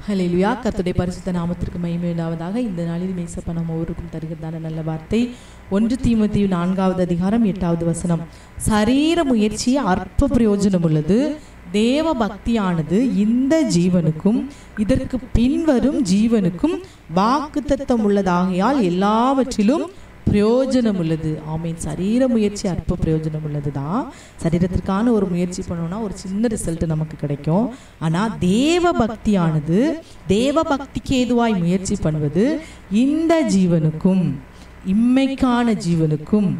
ஹல்லேலூயா. கர்த்தருடைய பரிசுத்த நாமத்திற்கு மகிமை உண்டாவதாக. இந்த நாளில் மேசப்பா நம்ம ஒவ்வொருக்கும் தருகிறதான நல்ல வார்த்தை 1 தீமோத்தேயு 4வது அதிகாரம் 8வது வசனம். சரீர முயற்சி அற்ப பிரயோஜனம் உள்ளது, தேவ பக்தியானது இந்த ஜீவனுக்கும் இதற்கு பின்வரும் ஜீவனுக்கும் வாக்குத்தத்தம் உள்ளதாகையால் எல்லாவற்றிலும் பிரயோஜனம் உள்ளது. ஆமீன். சரீர முயற்சி அற்ப பிரயோஜனம் உள்ளது தான். சரீரத்திற்கான ஒரு முயற்சி பண்ணோம்னா ஒரு சின்ன ரிசல்ட் நமக்கு கிடைக்கும். ஆனால் தேவ பக்தியானது, தேவ பக்திக்கு ஏதுவாய் முயற்சி பண்ணுவது இந்த ஜீவனுக்கும் இம்மைக்கான ஜீவனுக்கும்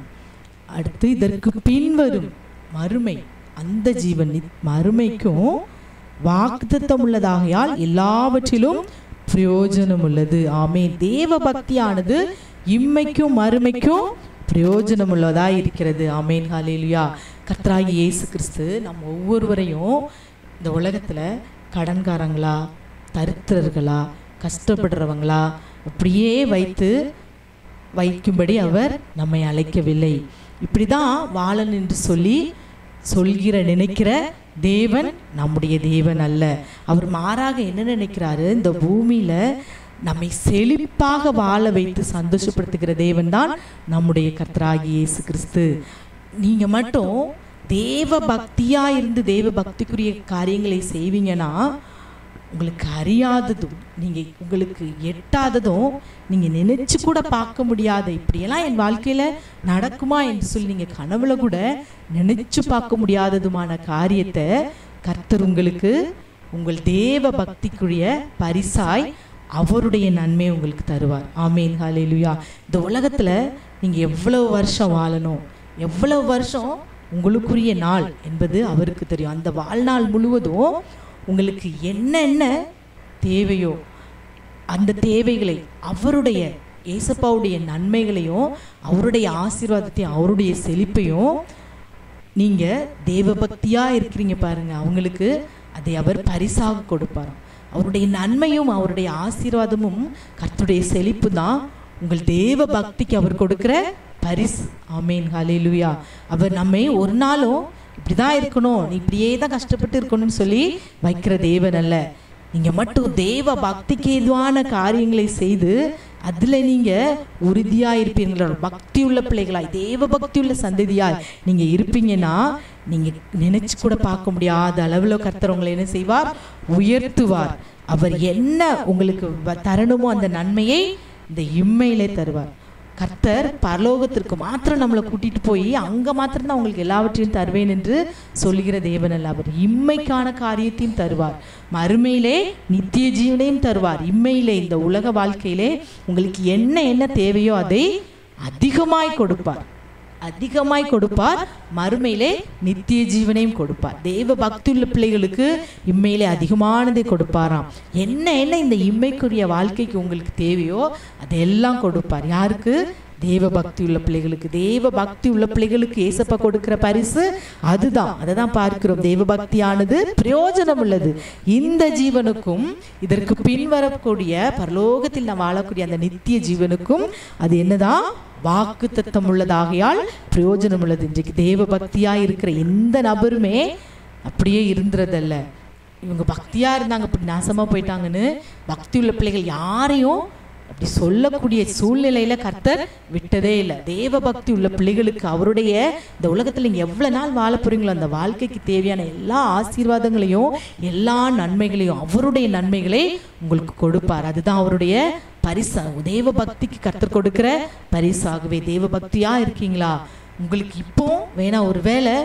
அடுத்து இதற்கு பின்வரும் மறுமை அந்த ஜீவன் மறுமைக்கும் வாக்குத்தத்தம் உள்ளதாகையால் எல்லாவற்றிலும் பிரயோஜனம் உள்ளது. ஆமீன். தேவ பக்தியானது இம்மைக்கும் மறுமைக்கும் பிரயோஜனம் உள்ளதாய் இருக்கிறது. ஆமேன். ஹல்லேலூயா. கர்த்தராகிய இயேசு கிறிஸ்து நம்ம ஒவ்வொருவரையும் இந்த உலகத்தில் கடன்காரங்களா, தரித்திரர்களா, கஷ்டப்படுறவங்களா அப்படியே வைக்கும்படி அவர் நம்மை அழைக்கவில்லை. இப்படிதான் வாழன் என்று நினைக்கிற தேவன் நம்முடைய தேவன் அல்ல. அவர் மாறாக என்ன நினைக்கிறாரு, இந்த பூமியில நம்மை செழிப்பாக வாழ வைத்து சந்தோஷப்படுத்துகிற தேவன் தான் நம்முடைய கர்த்தராகிய இயேசு கிறிஸ்து. நீங்க மட்டும் தேவ பக்தியா இருந்து தேவ பக்திக்குரிய காரியங்களை செய்வீங்கன்னா உங்களுக்கு அறியாததும் உங்களுக்கு எட்டாததும் நீங்க நினைச்சு கூட பார்க்க முடியாத, இப்படியெல்லாம் என் வாழ்க்கையில நடக்குமா என்று சொல்லி நீங்க கனவுல கூட நினைச்சு பார்க்க முடியாததுமான காரியத்தை கர்த்தர் உங்களுக்கு உங்கள் தேவ பக்திக்குரிய பரிசாய் அவருடைய நன்மை உங்களுக்கு தருவார். ஆமீன். ஹல்லேலூயா. இந்த உலகத்துல நீங்க எவ்வளவு வருஷம் வாழணும், எவ்வளவு வருஷம் உங்களுக்குரிய நாள் என்பது அவருக்கு தெரியும். அந்த வாழ்நாள் முழுவதும் உங்களுக்கு என்னென்ன தேவையோ அந்த தேவைகளை அவருடைய ஏசப்பாவுடைய நன்மைகளையும் அவருடைய ஆசீர்வாதத்தையும் அவருடைய செழிப்பையும் நீங்க தேவ பக்தியா இருக்கிறீங்க பாருங்க, அவங்களுக்கு அதை அவர் பரிசாக கொடுப்பார். அவருடைய நன்மையும் அவருடைய ஆசீர்வாதமும் கர்த்தருடைய செழிப்பு தான் உங்கள் தேவ பக்திக்கு அவர் கொடுக்கிற பரிசு. ஆமீன். ஹல்லேலூயா. அவர் நம்மை ஒரு நாளும் இப்படிதான் இருக்கணும், நீ இப்படியே தான் கஷ்டப்பட்டு இருக்கணும்னு சொல்லி வைக்கிற தேவன் அல்ல. நீங்க மட்டும் தேவ பக்திக்கு ஏதுவான காரியங்களை செய்து அதுல நீங்க உறுதியா இருப்பீங்களா, பக்தி உள்ள பிள்ளைகளாய் தேவ பக்தி உள்ள சந்ததியாய் நீங்க இருப்பீங்கன்னா நீங்க நினைச்சு கூட பார்க்க முடியாத அளவுல கர்த்தர் உங்களை என்ன செய்வார், உயர்த்துவார். அவர் என்ன உங்களுக்கு தரணுமோ அந்த நன்மையை இந்த இம்மையிலே தருவார். கர்த்தர் பரலோகத்திற்கு மாத்திரம் நம்மளை கூட்டிட்டு போய் அங்க மாத்திரம் தான் உங்களுக்கு எல்லாவற்றையும் தருவேன் என்று சொல்லுகிற தேவன் அல்ல. அவர் இம்மைக்கான காரியத்தையும் தருவார், மறுமையிலே நித்திய ஜீவனையும் தருவார். இம்மையிலே இந்த உலக வாழ்க்கையிலே உங்களுக்கு என்ன தேவையோ அதை அதிகமாய் கொடுப்பார், மறுமையிலே நித்திய ஜீவனையும் கொடுப்பார். தேவ பக்தி உள்ள பிள்ளைகளுக்கு இம்மையிலே அதிகமானதை கொடுப்பாராம். என்ன இந்த இம்மைக்குரிய வாழ்க்கைக்கு உங்களுக்கு தேவையோ அதெல்லாம் கொடுப்பார். யாருக்கு? தேவ பக்தி உள்ள பிள்ளைகளுக்கு. தேவ பக்தி உள்ள பிள்ளைகளுக்கு ஏசப்பா கொடுக்கிற பரிசு அதுதான். அதை தான் பார்க்கிறோம். தேவ பக்தியானது பிரயோஜனம் உள்ளது இந்த ஜீவனுக்கும் இதற்கு பின்வரக்கூடிய பரலோகத்தில் நாம் வாழக்கூடிய அந்த நித்திய ஜீவனுக்கும் அது என்னதான், வாக்குத்தத்தம் உள்ளதாகையால் பிரயோஜனம் உள்ளது. இன்றைக்கு தேவ பக்தியா இருக்கிற எந்த நபருமே அப்படியே இருந்துறதல்ல. இவங்க பக்தியா இருந்தாங்க அப்படி நாசமா போயிட்டாங்கன்னு பக்தி உள்ள பிள்ளைகள் யாரையும் அப்படி சொல்லக்கூடிய சூழ்நிலையில கர்த்தர் விட்டதே இல்லை. தேவ பக்தி உள்ள பிள்ளைகளுக்கு அவருடைய இந்த உலகத்துல நீங்க எவ்வளவு நாள் வாழ போறீங்களோ அந்த வாழ்க்கைக்கு தேவையான எல்லா ஆசீர்வாதங்களையும் எல்லா நன்மைகளையும் அவருடைய நன்மைகளை உங்களுக்கு கொடுப்பார். அதுதான் அவருடைய பரிசா. தேவ பக்திக்கு கர்த்தர் கொடுக்கிற பரிசாகவே. தேவ பக்தியா இருக்கீங்களா? உங்களுக்கு இப்போ வேணா ஒருவேளை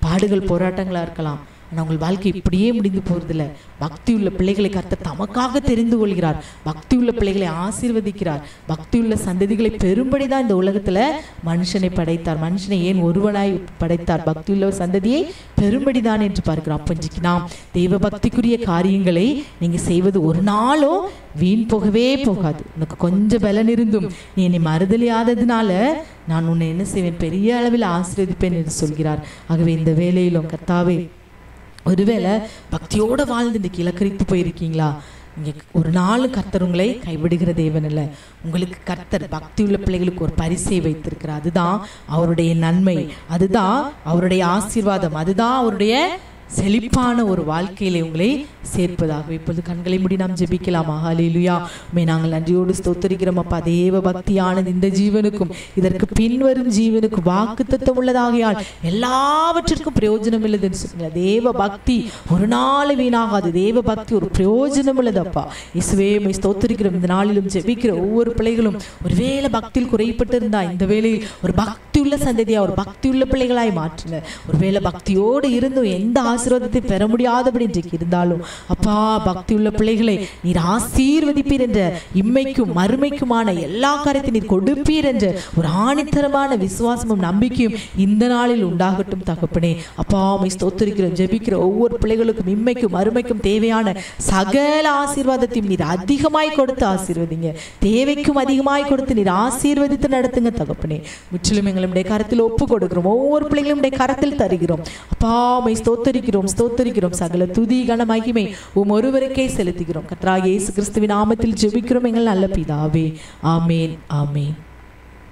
பாடுகள் போராட்டங்களா இருக்கலாம், ஆனால் உங்கள் வாழ்க்கை இப்படியே முடிந்து போறதில்ல. பக்தி உள்ள பிள்ளைகளை கர்த்தர் தமக்காக தெரிந்து கொள்கிறார், பக்தி உள்ள பிள்ளைகளை ஆசீர்வதிக்கிறார். பக்தி உள்ள சந்ததிகளை பெரும்படிதான் இந்த உலகத்துல மனுஷனை படைத்தார். மனுஷனை ஏன் ஒருவனாய் படைத்தார்? பக்தி உள்ள சந்ததியை பெரும்படிதான் என்று பார்க்கிறோம். அப்ப நாம் தெய்வ பக்திக்குரிய காரியங்களை நீங்க செய்வது ஒரு நாளும் வீண் போகவே போகாது. உனக்கு கொஞ்சம் பலன் இருந்தும் நீ என்னை மறுதலியாததுனால நான் உன்னை என்ன செய்வேன், பெரிய அளவில் ஆசீர்வதிப்பேன் என்று சொல்கிறார். ஆகவே இந்த வேலையிலும் கர்த்தாவே, ஒருவேளை பக்தியோட வாழ்ந்து இந்த இலக்கரித்து போயிருக்கீங்களா? ஒரு நாள் கர்த்தர் உங்களை கைவிடுகிற தேவன் அல்ல. உங்களுக்கு கர்த்தர் பக்தி உள்ள பிள்ளைகளுக்கு ஒரு பரிசை வைத்திருக்கிறார். அதுதான் அவருடைய நன்மை, அதுதான் அவருடைய ஆசீர்வாதம், அதுதான் அவருடைய செழிப்பான ஒரு வாழ்க்கையிலே உங்களை சேர்ப்பதாக. இப்பொழுது கண்களை மூடி நாம் ஜெபிக்கலாமா? ஹல்லேலூயா. உம்மை நாங்கள் நன்றியோடு ஸ்தோத்திரிக்கிறோம் அப்பா. தேவ பக்தியானது இந்த ஜீவனுக்கும் இதற்கு பின்வரும் ஜீவனுக்கும் வாக்குத்தத்தம் உள்ளதாகையால் எல்லாவற்றிற்கும் பிரயோஜனம் உள்ளதுன்னு சொல்லுங்க. தேவ பக்தி ஒரு நாள் வீணாகாது. தேவ பக்தி ஒரு பிரயோஜனம் உள்ளதப்பா. இயேசுவே உம்மை ஸ்தோத்திரிக்கிறோம். இந்த நாளிலும் ஜெபிக்கிற ஒவ்வொரு பிள்ளைகளும் ஒருவேளை பக்தியில் குறைப்பட்டு இருந்தா இந்த வேளையில் ஒரு பக்தி உள்ள சந்ததியா, ஒரு பக்தி உள்ள பிள்ளைகளாய் மாற்றுங்க. ஒருவேளை பக்தியோடு இருந்தும் எந்த ஆசீர்வாதத்தை பெற முடியாதபடி இன்றைக்கு இருந்தாலும் அப்பா, பக்தி உள்ள பிள்ளைகளை நீர் ஆசீர்வதிப்பீர் என்ற இம்மைக்கும் மறுமைக்குமான எல்லா காரியத்தை நீர் கொடுப்பீர் என்ற ஒரு ஆணித்தரமான விசுவாசமும் நம்பிக்கையும் இந்த நாளில் உண்டாகட்டும் தகப்பனே. அப்பா உம்மை ஸ்தோத்திரிக்கிறோம். ஜெபிக்கிற ஒவ்வொரு பிள்ளைகளுக்கும் இம்மைக்கும் மறுமைக்கும் தேவையான சகல ஆசீர்வாதத்தையும் நீர் அதிகமாய் கொடுத்து ஆசீர்வதிங்க. தேவைக்கும் அதிகமாய் கொடுத்து நீர் ஆசீர்வதித்து நடத்துங்க தகப்பனே. முற்றிலும் எங்களுடைய கரத்தில் ஒப்பு கொடுக்கிறோம். ஒவ்வொரு பிள்ளைகளும் கரத்தில் தருகிறோம் அப்பா. உம்மை ஸ்தோத்திரிக்கிறோம், ஸ்தோத்திரிக்கிறோம். சகல துதி கன மகிமை உம் ஒருவருக்கே செலுத்துகிறோம். கர்த்தராகிய இயேசு கிறிஸ்துவின் நாமத்தில் ஜெபிக்கிறோம் எங்கள் நல்ல பிதாவே. ஆமேன், ஆமேன்.